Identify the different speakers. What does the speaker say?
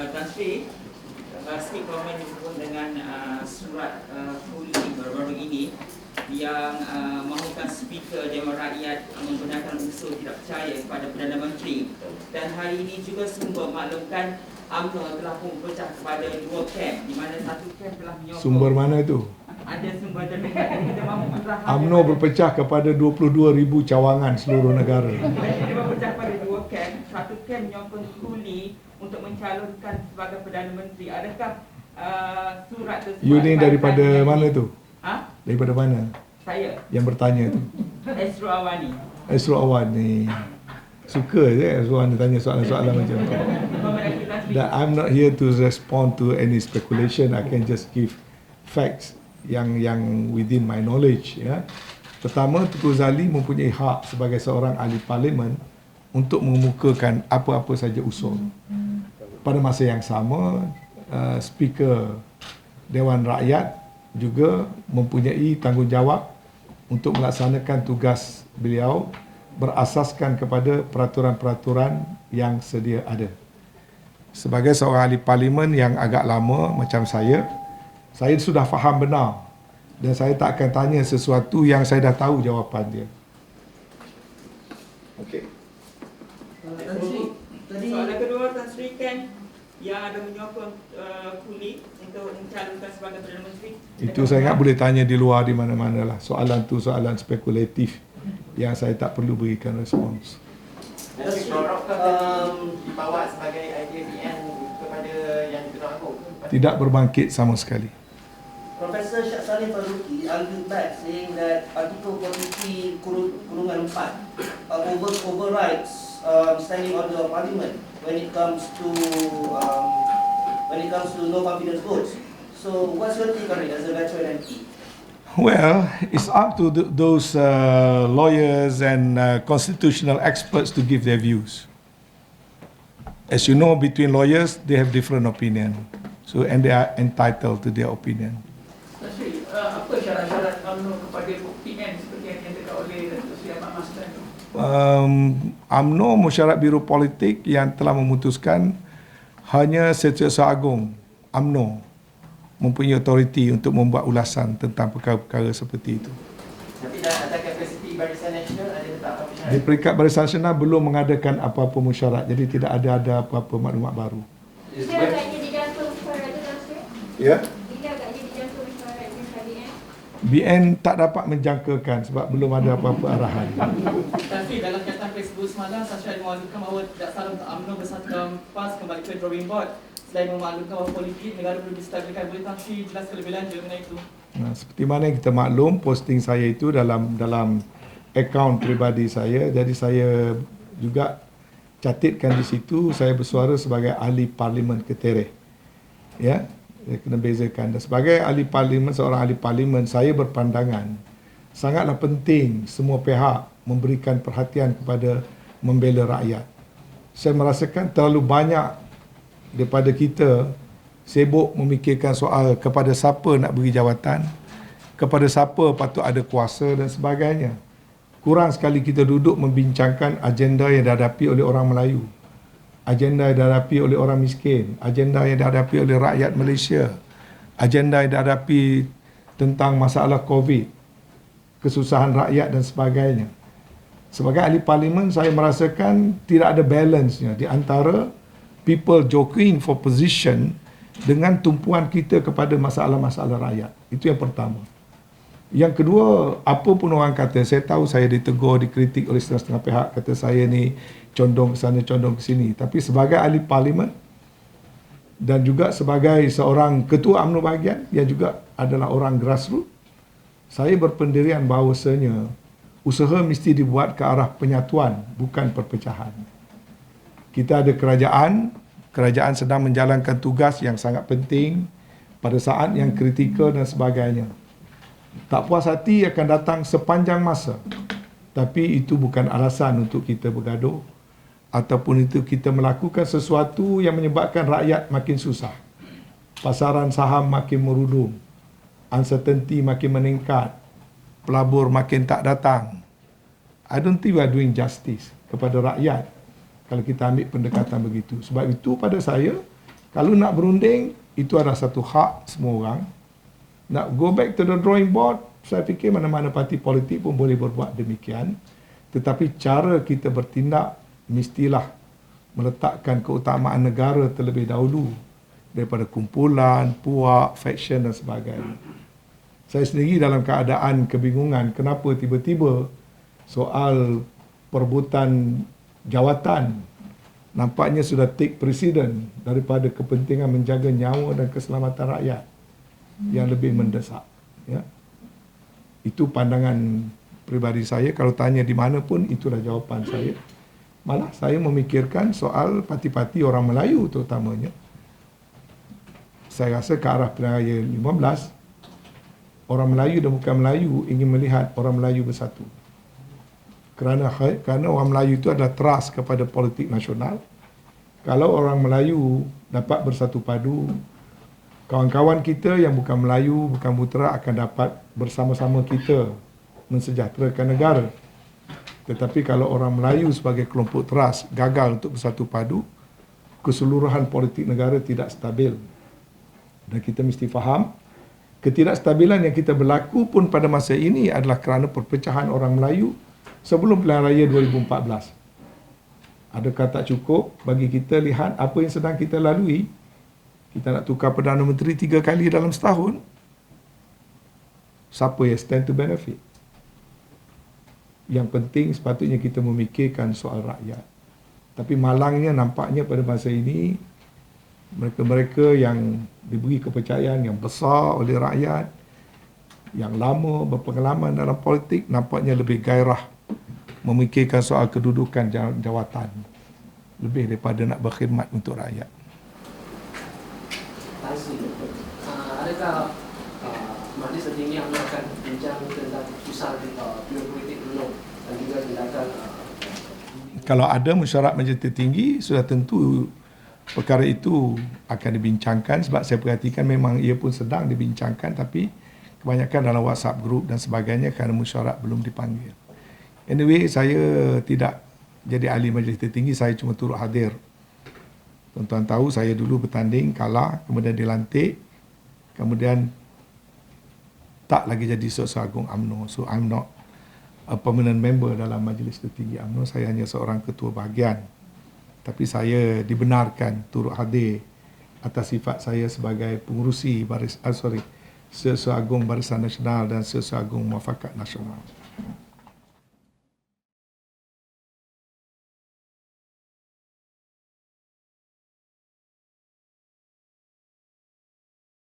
Speaker 1: Tan Sri, komen disebut dengan surat Kuli baru-baru ini yang mahukan Speaker Dewan Rakyat membenarkan usul tidak percaya kepada Perdana Menteri. Dan hari ini juga sumber maklumkan UMNO telah pun berpecah kepada dua kamp, di mana satu kamp telah menyokong.
Speaker 2: Sumber mana itu?
Speaker 1: Ada sumber terdekat yang kita mahu menerahkan.
Speaker 2: UMNO berpecah kepada 22,000 cawangan seluruh negara.
Speaker 1: Dia berpecah kepada dua kamp. Satu kamp menyokong Kuli untuk mencalonkan sebagai Perdana Menteri. Adakah surat tersebut?
Speaker 2: You ni daripada mana tu?
Speaker 1: Ha?
Speaker 2: Daripada mana?
Speaker 1: Saya.
Speaker 2: Yang bertanya tu.
Speaker 1: Esro Awani.
Speaker 2: Esro Awan ni. Suka je Esro Awan tanya soalan-soalan macam tu. Dan I'm not here to respond to any speculation. I can just give facts yang within my knowledge. Ya. Pertama, Tun Razali mempunyai hak sebagai seorang ahli parlimen untuk mengemukakan apa-apa saja usul. Pada masa yang sama, Speaker Dewan Rakyat juga mempunyai tanggungjawab untuk melaksanakan tugas beliau berasaskan kepada peraturan-peraturan yang sedia ada. Sebagai seorang ahli parlimen yang agak lama macam saya sudah faham benar dan saya tak akan tanya sesuatu yang saya dah tahu jawapan dia. Okey.
Speaker 1: Tan Sri, soalan kedua Tan Sri kan yang ada menyokong Kuli untuk mencalonkan sebagai Perdana Menteri.
Speaker 2: Itu saya ingat boleh tanya di luar di mana-mana lah. Soalan tu soalan spekulatif yang saya tak perlu berikan respons.
Speaker 3: Dibawa sebagai idea BN kepada yang di-Pertuan Agong?
Speaker 2: Tidak berbangkit sama sekali.
Speaker 4: Profesor Syed Salim Faruqi argued back saying that Article 43 kurungan 4 overrides standing order of Parliament when it comes to no confidence votes. So what's your take on it as a veteran MP?
Speaker 2: Well, it's up to those lawyers and constitutional experts to give their views. As you know, between lawyers, they have different opinion. So, and they are entitled to their opinion.
Speaker 5: Sri, apa syarat-syarat UMNO kepada PN seperti yang dinyatakan oleh Datuk Seri Ahmad Mastan?
Speaker 2: UMNO Mesyuarat Biro Politik yang telah memutuskan hanya Setiausaha Agong UMNO mempunyai autoriti untuk membuat ulasan tentang perkara-perkara seperti itu.
Speaker 3: Tapi dalam kapasiti Barisan Nasional ada letak apa syarat?
Speaker 2: Di peringkat Barisan Nasional belum mengadakan apa-apa mesyuarat, jadi tidak ada apa-apa maklumat baru.
Speaker 6: Dia agaknya dijantung mesyuarat itu, Tan Sri?
Speaker 2: Ya?
Speaker 6: Dia agaknya dijantung mesyuarat itu tadi,
Speaker 2: BN tak dapat menjangkakan sebab belum ada apa-apa arahan.
Speaker 5: Tan Sri, dalam kenyataan Facebook semalam, Sasha memaklumkan bahawa tidak salah untuk UMNO bersatukan PAS kembali ke drawing board. Selain memaklumkan bahawa politik negara perlu distabilkan, boleh Tan Sri jelaskan lebih lanjut mengenai itu?
Speaker 2: Nah, seperti mana yang kita maklum, posting saya itu dalam akaun peribadi saya, jadi saya juga catatkan di situ saya bersuara sebagai ahli parlimen Ketereh. Ya, saya kena bezakan. Dan sebagai ahli parlimen, seorang ahli parlimen, saya berpandangan sangatlah penting semua pihak memberikan perhatian kepada membela rakyat. Saya merasakan terlalu banyak daripada kita sibuk memikirkan soal kepada siapa nak beri jawatan, kepada siapa patut ada kuasa dan sebagainya. Kurang sekali kita duduk membincangkan agenda yang dihadapi oleh orang Melayu, agenda yang dihadapi oleh orang miskin, agenda yang dihadapi oleh rakyat Malaysia, agenda yang dihadapi tentang masalah COVID, kesusahan rakyat dan sebagainya. Sebagai ahli parlimen, saya merasakan tidak ada balance-nya di antara people jockeying for position dengan tumpuan kita kepada masalah-masalah rakyat. Itu yang pertama. Yang kedua, apa pun orang kata, saya tahu saya ditegur, dikritik oleh setengah-setengah pihak, kata saya ni condong ke sana, condong ke sini. Tapi sebagai ahli parlimen dan juga sebagai seorang ketua UMNO bahagian yang juga adalah orang grassroots, saya berpendirian bahawasanya usaha mesti dibuat ke arah penyatuan, bukan perpecahan. Kita ada kerajaan sedang menjalankan tugas yang sangat penting pada saat yang kritikal dan sebagainya. Tak puas hati akan datang sepanjang masa. Tapi itu bukan alasan untuk kita bergaduh ataupun itu kita melakukan sesuatu yang menyebabkan rakyat makin susah. Pasaran saham makin merudum, uncertainty makin meningkat, pelabur makin tak datang. I don't think we are doing justice kepada rakyat kalau kita ambil pendekatan begitu. Sebab itu pada saya, Kalau nak berunding, itu adalah satu hak semua orang. Nak go back to the drawing board, saya fikir mana-mana parti politik pun boleh berbuat demikian. Tetapi cara kita bertindak mestilah meletakkan keutamaan negara terlebih dahulu daripada kumpulan, puak, faction dan sebagainya. Saya sendiri dalam keadaan kebingungan kenapa tiba-tiba soal perebutan jawatan nampaknya sudah take precedent daripada kepentingan menjaga nyawa dan keselamatan rakyat yang lebih mendesak. Ya. Itu pandangan peribadi saya. Kalau tanya di mana pun, itulah jawapan saya. Malah saya memikirkan soal parti-parti orang Melayu terutamanya. Saya rasa ke arah pilihan raya 15, orang Melayu dan bukan Melayu ingin melihat orang Melayu bersatu. Kerana orang Melayu itu adalah trust kepada politik nasional. Kalau orang Melayu dapat bersatu padu, kawan-kawan kita yang bukan Melayu, bukan Putera akan dapat bersama-sama kita mensejahterakan negara. Tetapi kalau orang Melayu sebagai kelompok trust gagal untuk bersatu padu, keseluruhan politik negara tidak stabil. Dan kita mesti faham, ketidakstabilan yang kita berlaku pun pada masa ini adalah kerana perpecahan orang Melayu sebelum pilihan raya 2014. Adakah tak cukup bagi kita lihat apa yang sedang kita lalui? Kita nak tukar Perdana Menteri 3 kali dalam setahun. Siapa yang stand to benefit? Yang penting sepatutnya kita memikirkan soal rakyat. Tapi malangnya nampaknya pada masa ini, mereka-mereka yang diberi kepercayaan yang besar oleh rakyat, yang lama berpengalaman dalam politik, nampaknya lebih gairah memikirkan soal kedudukan jawatan lebih daripada nak berkhidmat untuk rakyat.
Speaker 7: Terima kasih. Adakah Majlis Tertinggi UMNO akan bincang tentang keputusan pilihan politik UMNO dan juga tindakan
Speaker 2: Kalau ada mesyuarat Majlis Tertinggi, sudah tentu perkara itu akan dibincangkan, sebab saya perhatikan memang ia pun sedang dibincangkan, tapi kebanyakan dalam WhatsApp group dan sebagainya kerana mesyuarat belum dipanggil. Anyway, saya tidak jadi ahli Majlis Tertinggi, saya cuma turut hadir. Tuan-tuan tahu saya dulu bertanding, kalah, kemudian dilantik, kemudian tak lagi jadi Seksua Agung UMNO. So I'm not a permanent member dalam Majlis Tertinggi UMNO, saya hanya seorang ketua bahagian. Tapi saya dibenarkan turut hadir atas sifat saya sebagai pengurusi Seksua Agung Barisan Nasional dan Seksua Agung Muafakat Nasional.